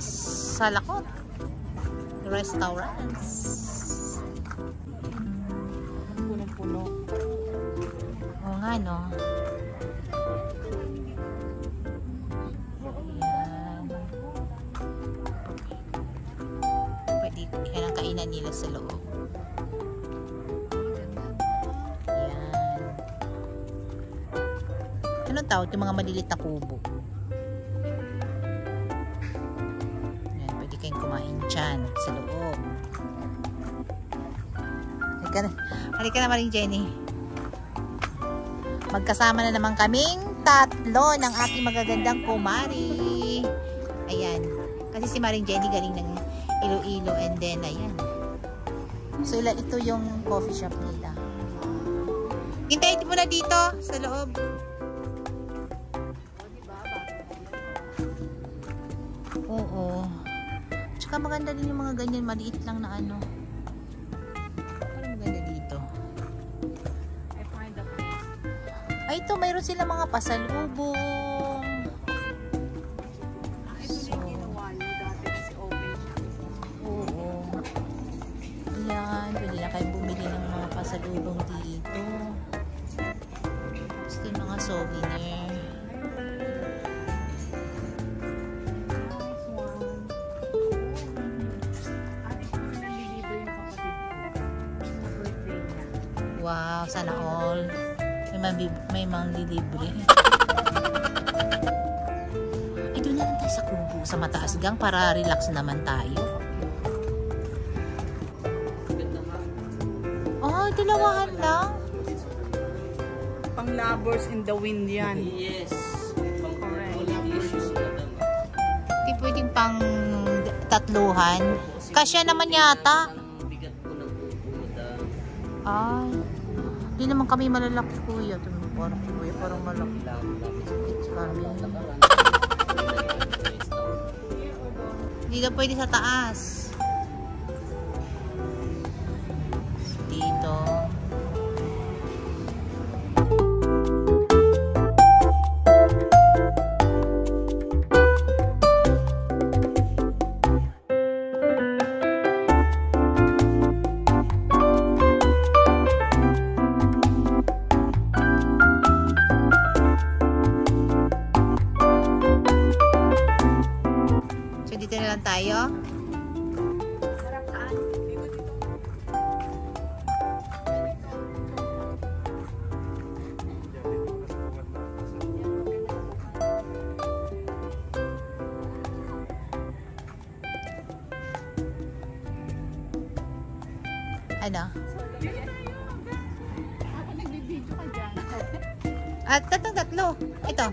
Salakot Restaurants. Punong-puno. Oo nga, no? Ayan. Pwede yan ang kainan nila sa loob. Ayan. Anong tawag? Yung mga maliliit na kubo. Ayan, pwede kayong kumain dyan sa loob. Halika na Maring Jenny. Magkasama na naman kaming tatlo ng aking magagandang kumari. Ayan. Kasi si Maring Jenny galing ng Iloilo and then ayan. So ito yung coffee shop nila. Hintayin mo na dito sa loob. Oo. Tsaka maganda din yung mga ganyan maliit lang na ano. Ay, ito, mayroon sila mga pasalubong. So, oo. Ayan, pwede na kayo bumili ng mga pasalubong dito. Tapos yung mga souvenir. Wow, sana all. May manglilibre. Ay, doon na lang tayo sa kubo, sa mataas gang para relax naman tayo. Oh, dalawahan lang. Pang lovers in the wind yan. Yes. Hindi pwedeng pang tatluhan. Kasya naman yata. Ay. Hindi naman kami malalaki kuya. Parang kuya, parang malaki. It's kami. Hindi na pwede sa taas. Dito. Tayo. Ano? At tatlo. Ito.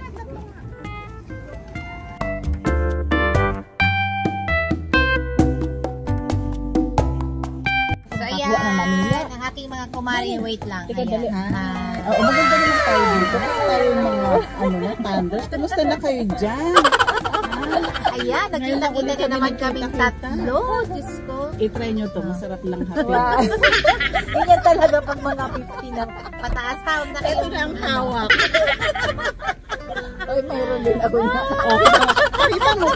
Ang aking mga kumari, wait lang. Ayan. Maganda naman tayo dito. Kasi tayo yung mga thunders. Kamusta na kayo dyan? Ayan, nagkita-kita na naman kaming tatlo. Diyos ko. I-try nyo to. Masarap lang happy. Ganyan talaga pag mga 50 na pataas. Hawak na kayo. Ito na ang hawak. Ay, mayroon din ako na. Pakita mo.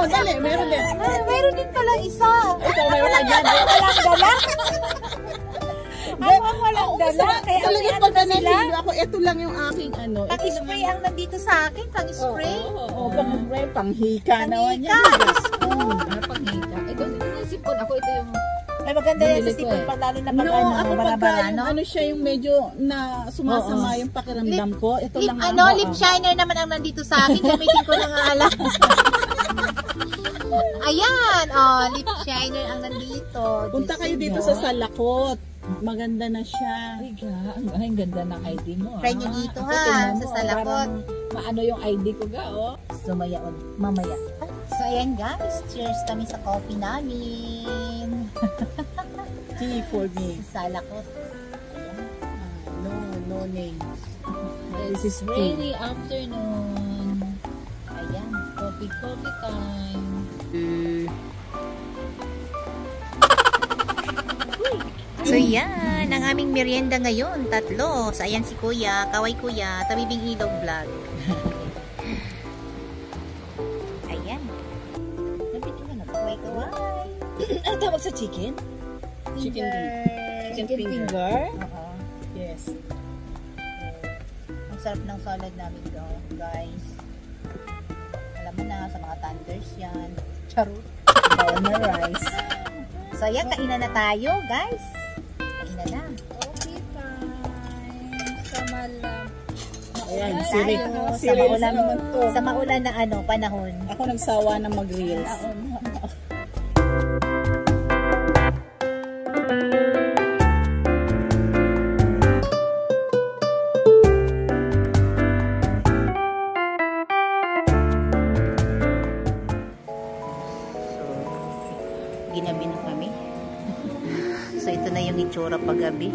Dali, mayroon din. Mayroon din pala isa. Ikaw, mayroon ka dyan. Walang dala. Ang walang dala. Kaya talagang pag naniligo ako, ito lang yung aking ano. Pang-spray ang nandito sa akin. Pang-spray. Oo, pang-spray. Panghika naman yan. Panghika. Ito yung sipon. Ako ito yung... Ay, maganda yan sa sipon. Lalo na pag ako pagka ano siya yung medyo na sumasama yung pakiramdam ko. Ito lang ang lip shiner naman ang nandito sa akin. Gamitin ko na nga alam. Ayan. Lip shiner ang nandito. Punta kayo dito sa Salakot. Maganda na siya. Ay, ganda ng ID mo. Try nyo dito ha, sa Salakot. Maano yung ID ko ga, oh. So, mamaya. So, ayan guys. Cheers kami sa coffee namin. Tea for me. Sa Salakot. No name. This is rainy afternoon. Ayan. Coffee time. So yan, ang aming merienda ngayon, tatlo. So ayan si Kuya, kaway Kuya, Tabibing Ilog Vlog. Ayan. Ano tawag sa chicken? Chicken Chicken finger? Oo. Yes. Ang sarap ng salad namin guys. Alam mo na, sa mga tanders yan. Charot. Bawal na rice. So yan, kainan na tayo guys. Kainan na. Okay, fine. Sa malam. Ayan, Tayo sa maulan na panahon. Ako nagsawa na mag-reels. Ginabi na kami. So ito na yung itsura paggabi.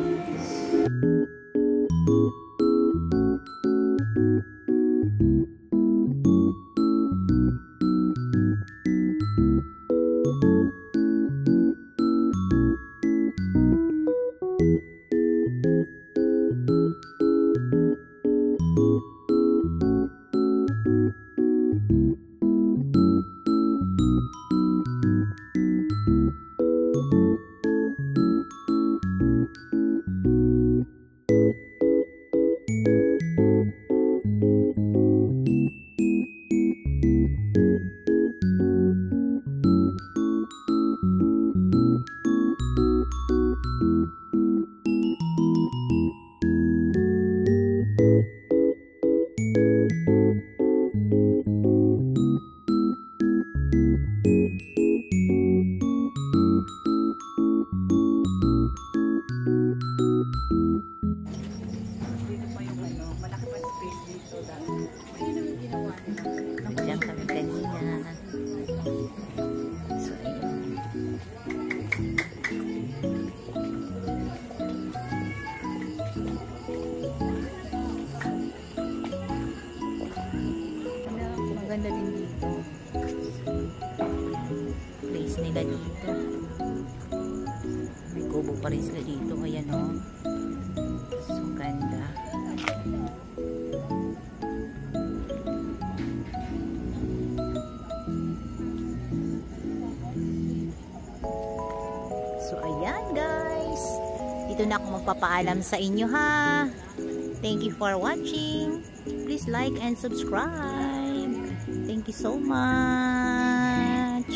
Diyan kami kanina. So, ayun. Maganda din dito. Place nila dito. May kubo pa rin sila dito. Ayan o. So, ganda. So, ayan guys. Dito na ako magpapaalam sa inyo ha. Thank you for watching. Please like and subscribe. Thank you so much.